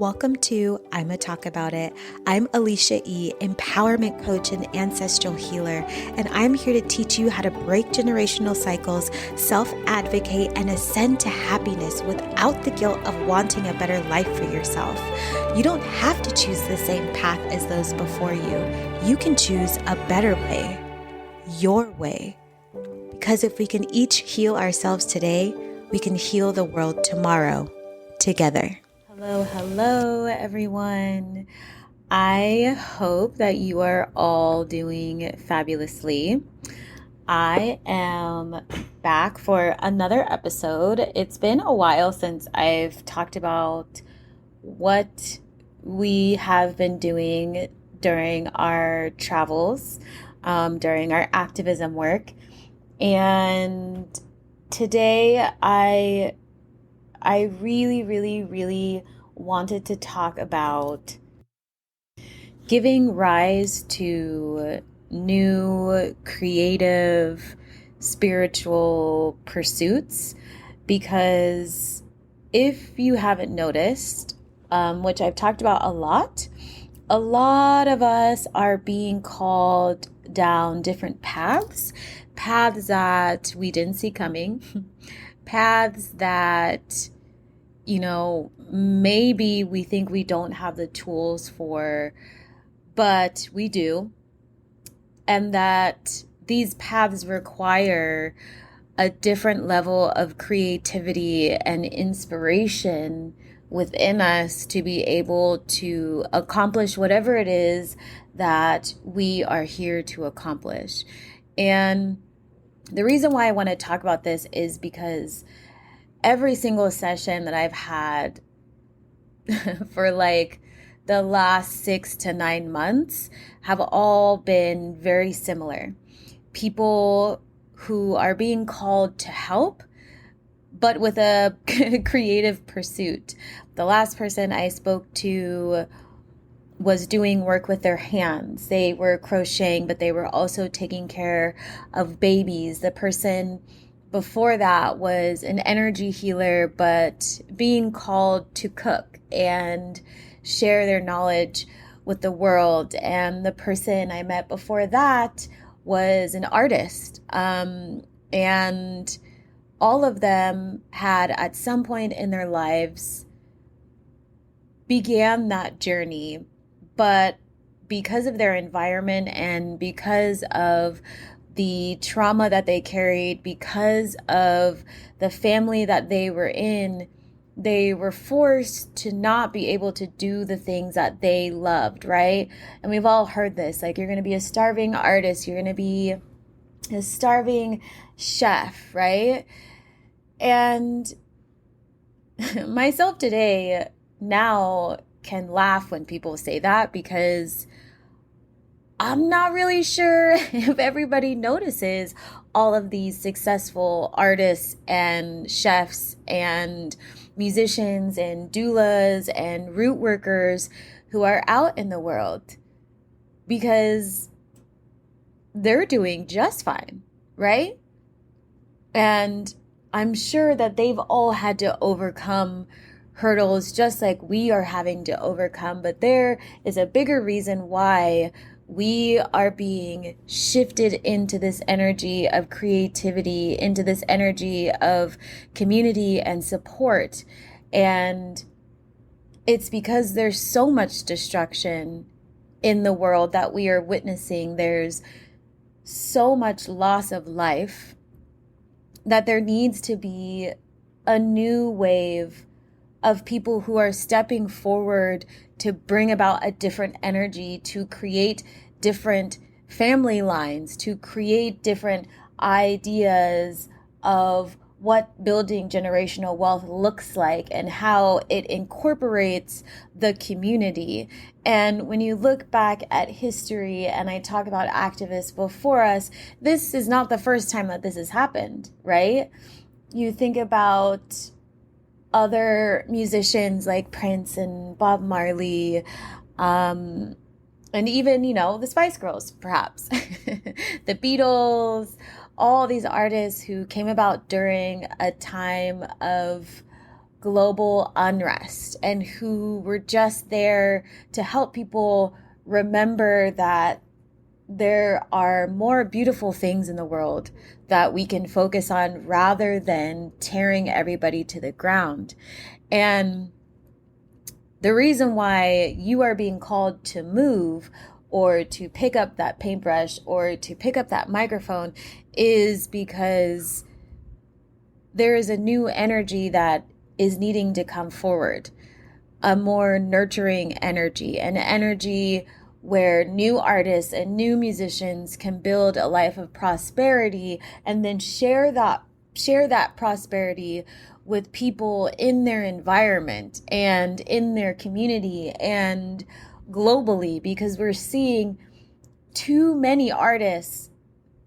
Welcome to I'ma Talk About It. I'm Alicia E., empowerment coach and ancestral healer, and I'm here to teach you how to break generational cycles, self-advocate, and ascend to happiness without the guilt of wanting a better life for yourself. You don't have to choose the same path as those before you. You can choose a better way, your way. Because if we can each heal ourselves today, we can heal the world tomorrow together. Hello, everyone. I hope that you are all doing fabulously. I am back for another episode. It's been a while since I've talked about what we have been doing during our travels, during our activism work. And today I really wanted to talk about giving rise to new creative spiritual pursuits, because if you haven't noticed, which I've talked about a lot of us are being called down different paths that we didn't see coming, paths that, maybe we think we don't have the tools for, but we do. And that these paths require a different level of creativity and inspiration within us to be able to accomplish whatever it is that we are here to accomplish. And the reason why I want to talk about this is because every single session that I've had for like the last 6 to 9 months have all been very similar. People who are being called to help, but with a creative pursuit. The last person I spoke to was doing work with their hands. They were crocheting, but they were also taking care of babies. The person before that was an energy healer, but being called to cook and share their knowledge with the world. And the person I met before that was an artist. And all of them had at some point in their lives began that journey, but because of their environment and because of the trauma that they carried, because of the family that they were in, they were forced to not be able to do the things that they loved, right? And we've all heard this, like, you're going to be a starving artist, you're going to be a starving chef, right? And myself today now can laugh when people say that, because I'm not really sure if everybody notices all of these successful artists and chefs and musicians and doulas and root workers who are out in the world, because they're doing just fine, right? And I'm sure that they've all had to overcome hurdles just like we are having to overcome, but there is a bigger reason why we are being shifted into this energy of creativity, into this energy of community and support. And it's because there's so much destruction in the world that we are witnessing. There's so much loss of life that there needs to be a new wave of people who are stepping forward to bring about a different energy, to create different family lines, to create different ideas of what building generational wealth looks like and how it incorporates the community. And when you look back at history, and I talk about activists before us, this is not the first time that this has happened, right? You think about other musicians like Prince and Bob Marley, and even, the Spice Girls, perhaps, the Beatles, all these artists who came about during a time of global unrest and who were just there to help people remember that there are more beautiful things in the world that we can focus on rather than tearing everybody to the ground. And the reason why you are being called to move or to pick up that paintbrush or to pick up that microphone is because there is a new energy that is needing to come forward, a more nurturing energy, an energy where new artists and new musicians can build a life of prosperity and then share that prosperity with people in their environment and in their community and globally, because we're seeing too many artists,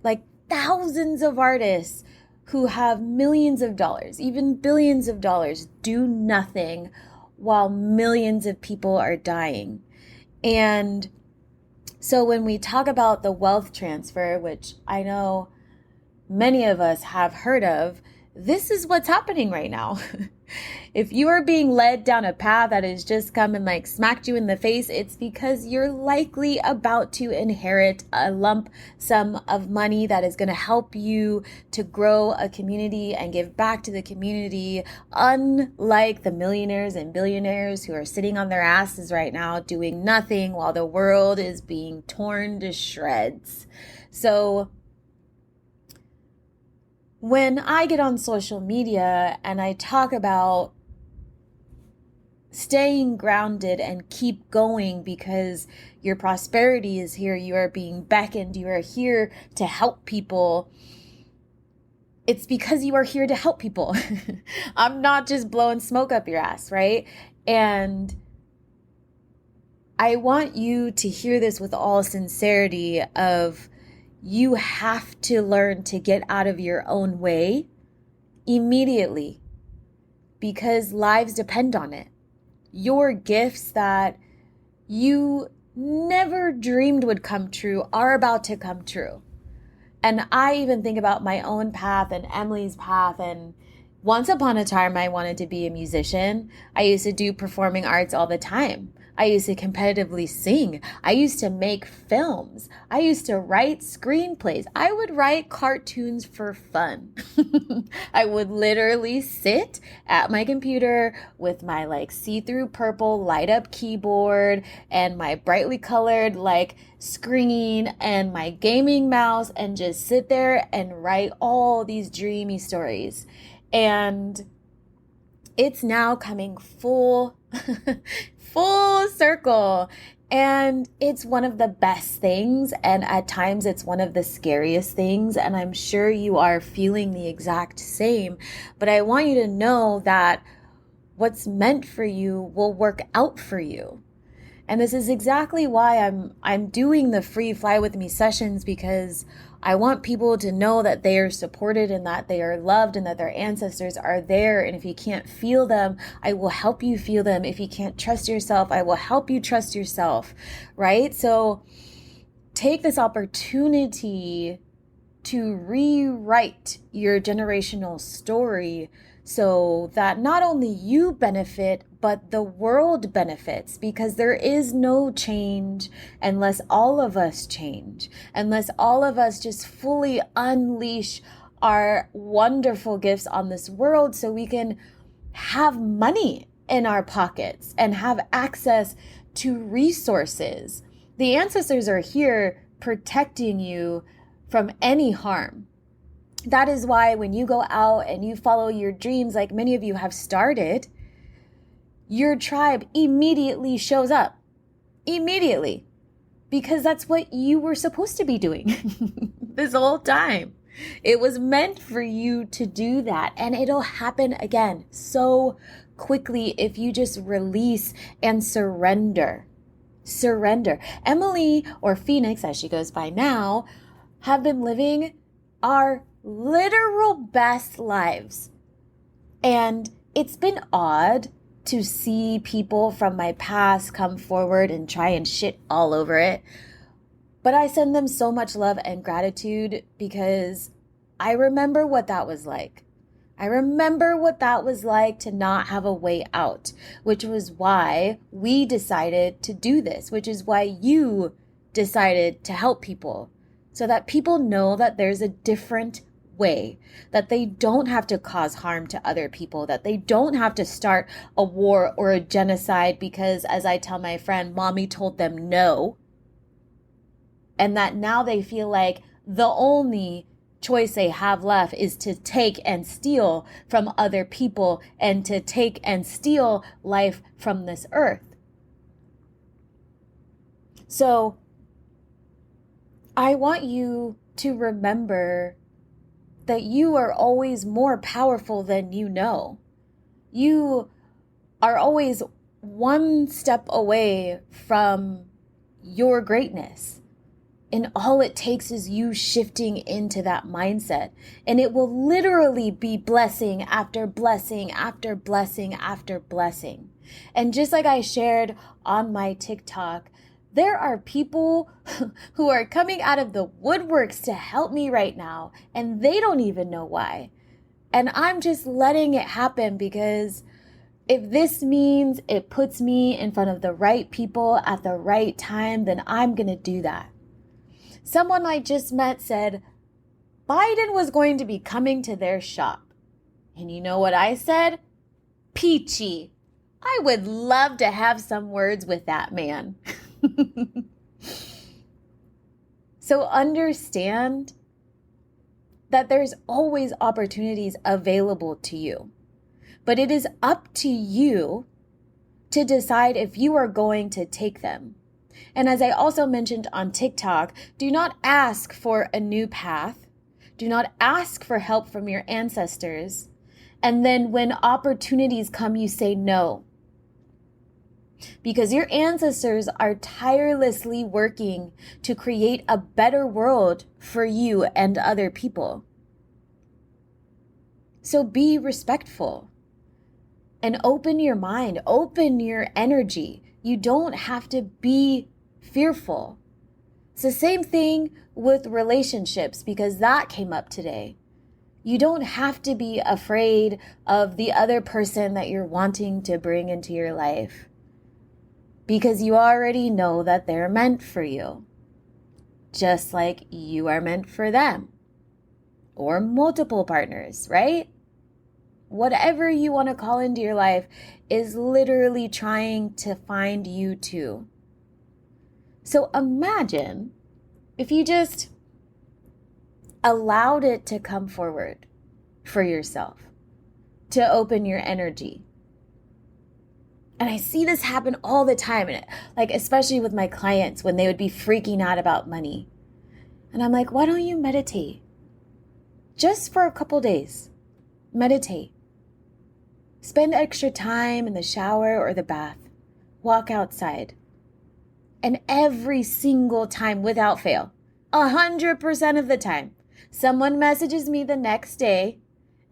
like thousands of artists who have millions of dollars, even billions of dollars, do nothing while millions of people are dying. And so when we talk about the wealth transfer, which I know many of us have heard of, this is what's happening right now. If you are being led down a path that has just come and like smacked you in the face, it's because you're likely about to inherit a lump sum of money that is going to help you to grow a community and give back to the community, unlike the millionaires and billionaires who are sitting on their asses right now doing nothing while the world is being torn to shreds. So when I get on social media and I talk about staying grounded and keep going because your prosperity is here, you are being beckoned, you are here to help people, it's because you are here to help people. I'm not just blowing smoke up your ass, right? And I want you to hear this with all sincerity of, you have to learn to get out of your own way immediately because lives depend on it. Your gifts that you never dreamed would come true are about to come true. And I even think about my own path and Emily's path. And once upon a time, I wanted to be a musician. I used to do performing arts all the time. I used to competitively sing. I used to make films. I used to write screenplays. I would write cartoons for fun. I would literally sit at my computer with my like see-through purple light up keyboard and my brightly colored like screen and my gaming mouse and just sit there and write all these dreamy stories. And it's now coming full circle. And it's one of the best things. And at times it's one of the scariest things. And I'm sure you are feeling the exact same. But I want you to know that what's meant for you will work out for you. And this is exactly why I'm doing the free Fly With Me sessions, because I want people to know that they are supported and that they are loved and that their ancestors are there. And if you can't feel them, I will help you feel them. If you can't trust yourself, I will help you trust yourself, right? So take this opportunity to rewrite your generational story so that not only you benefit, but the world benefits, because there is no change unless all of us change, unless all of us just fully unleash our wonderful gifts on this world so we can have money in our pockets and have access to resources. The ancestors are here protecting you from any harm. That is why when you go out and you follow your dreams, like many of you have started, your tribe immediately shows up. Immediately. Because that's what you were supposed to be doing this whole time. It was meant for you to do that. And it'll happen again so quickly if you just release and surrender. Surrender. Emily, or Phoenix as she goes by now, have been living our literal best lives. And it's been odd to see people from my past come forward and try and shit all over it. But I send them so much love and gratitude because I remember what that was like. I remember what that was like to not have a way out, which was why we decided to do this, which is why you decided to help people, so that people know that there's a different way, that they don't have to cause harm to other people, that they don't have to start a war or a genocide because, as I tell my friend, mommy told them no. And that now they feel like the only choice they have left is to take and steal from other people and to take and steal life from this earth. So I want you to remember that you are always more powerful than you know. You are always one step away from your greatness. And all it takes is you shifting into that mindset. And it will literally be blessing after blessing after blessing after blessing. And just like I shared on my TikTok, there are people who are coming out of the woodworks to help me right now, and they don't even know why. And I'm just letting it happen because if this means it puts me in front of the right people at the right time, then I'm going to do that. Someone I just met said Biden was going to be coming to their shop. And you know what I said? Peachy. I would love to have some words with that man. So understand that there's always opportunities available to you. But it is up to you to decide if you are going to take them. And as I also mentioned on TikTok, do not ask for a new path. Do not ask for help from your ancestors. And then when opportunities come, you say no. Because your ancestors are tirelessly working to create a better world for you and other people. So be respectful and open your mind, open your energy. You don't have to be fearful. It's the same thing with relationships, because that came up today. You don't have to be afraid of the other person that you're wanting to bring into your life, because you already know that they're meant for you, just like you are meant for them, or multiple partners, right? Whatever you want to call into your life is literally trying to find you too. So imagine if you just allowed it to come forward for yourself, to open your energy. And I see this happen all the time, and like especially with my clients when they would be freaking out about money. And I'm like, why don't you meditate? Just for a couple days. Meditate. Spend extra time in the shower or the bath. Walk outside. And every single time, without fail, 100% of the time, someone messages me the next day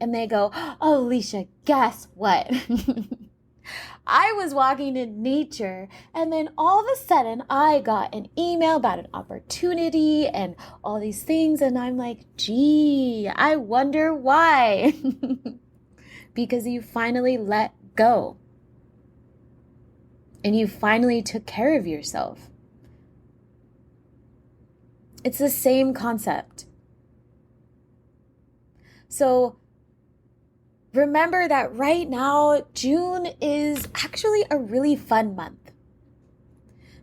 and they go, oh, Alicia, guess what? I was walking in nature, and then all of a sudden I got an email about an opportunity and all these things. And I'm like, gee, I wonder why. Because you finally let go. And you finally took care of yourself. It's the same concept. So remember that right now, June is actually a really fun month.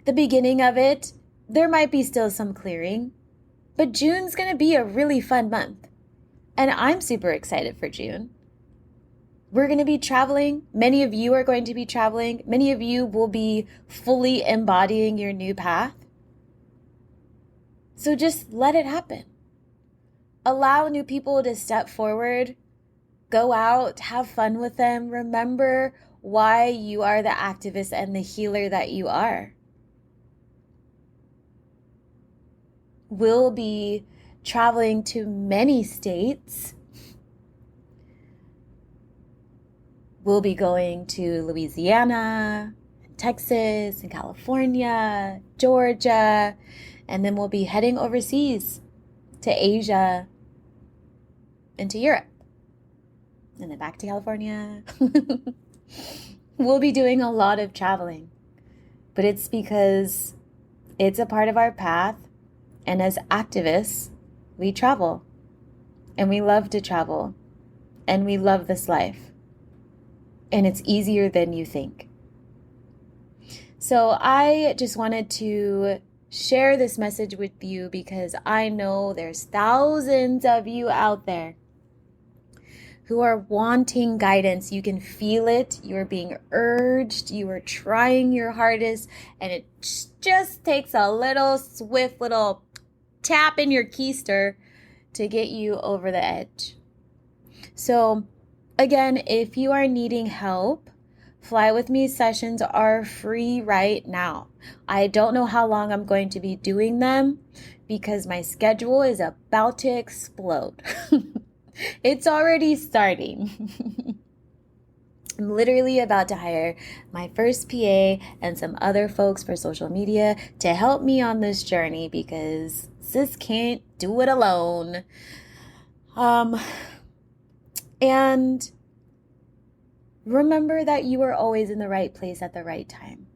The beginning of it, there might be still some clearing, but June's going to be a really fun month. And I'm super excited for June. We're going to be traveling. Many of you are going to be traveling. Many of you will be fully embodying your new path. So just let it happen. Allow new people to step forward. Go out, have fun with them. Remember why you are the activist and the healer that you are. We'll be traveling to many states. We'll be going to Louisiana, Texas, and California, Georgia, and then we'll be heading overseas to Asia and to Europe. and then back to California. We'll be doing a lot of traveling, but it's because it's a part of our path. And as activists, we travel, and we love to travel, and we love this life. And it's easier than you think. So I just wanted to share this message with you because I know there's thousands of you out there who are wanting guidance. You can feel it. You are being urged. You are trying your hardest. And it just takes a little swift little tap in your keister to get you over the edge. So again, if you are needing help, Fly With Me sessions are free right now. I don't know how long I'm going to be doing them because my schedule is about to explode. It's already starting. I'm literally about to hire my first PA and some other folks for social media to help me on this journey because sis can't do it alone. And remember that you are always in the right place at the right time.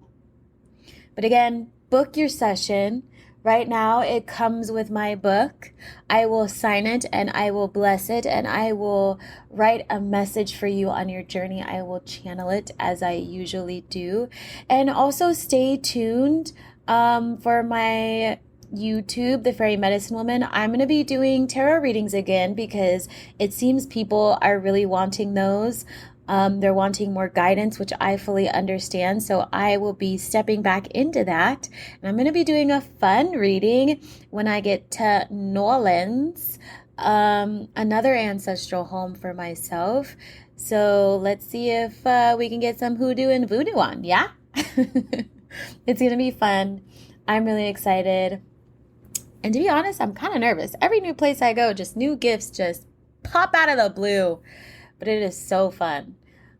But again, book your session. Right now, it comes with my book. I will sign it and I will bless it and I will write a message for you on your journey. I will channel it as I usually do. And also stay tuned for my YouTube, The Fairy Medicine Woman. I'm going to be doing tarot readings again because it seems people are really wanting those. They're wanting more guidance, which I fully understand. So I will be stepping back into that. And I'm going to be doing a fun reading when I get to New Orleans, another ancestral home for myself. So let's see if we can get some hoodoo and voodoo on. Yeah? It's going to be fun. I'm really excited. And to be honest, I'm kind of nervous. Every new place I go, just new gifts just pop out of the blue. But it is so fun.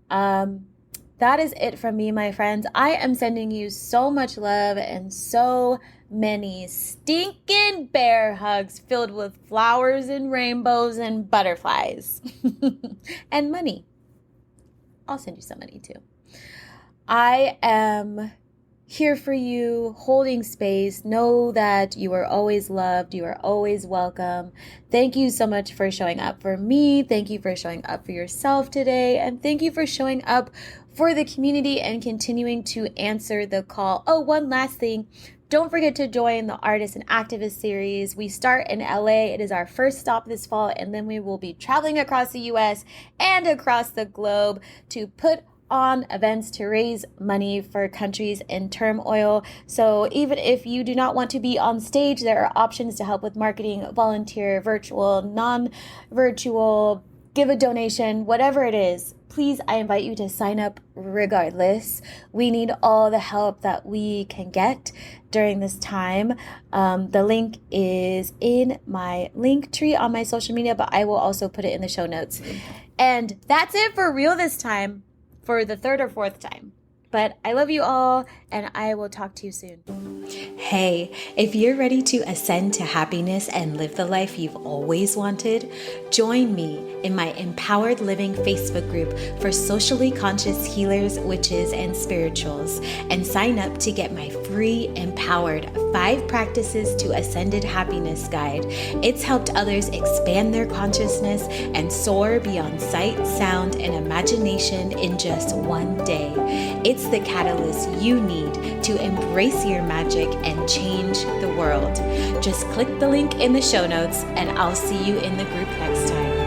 That is it from me, my friends. I am sending you so much love and so many stinking bear hugs filled with flowers and rainbows and butterflies and money. I'll send you some money too. I am here for you, holding space. Know that you are always loved. You are always welcome. Thank you so much for showing up for me. Thank you for showing up for yourself today. And thank you for showing up for the community and continuing to answer the call. Oh, one last thing. Don't forget to join the Artist and Activist series. We start in LA. It is our first stop this fall. And then we will be traveling across the US and across the globe to put on events to raise money for countries in turmoil. So even if you do not want to be on stage, there are options to help with marketing, volunteer, virtual, non-virtual, give a donation, whatever it is. Please, I invite you to sign up regardless. We need all the help that we can get during this time. The link is in my link tree on my social media, but I will also put it in the show notes. And that's it for real this time. For the third or fourth time. But I love you all, and I will talk to you soon. Hey, if you're ready to ascend to happiness and live the life you've always wanted, join me in my Empowered Living Facebook group for socially conscious healers, witches, and spirituals, and sign up to get my free Empowered 5 Practices to Ascended Happiness guide. It's helped others expand their consciousness and soar beyond sight, sound, and imagination in just one day. It's the catalyst you need to embrace your magic and change the world. Just click the link in the show notes, and I'll see you in the group next time.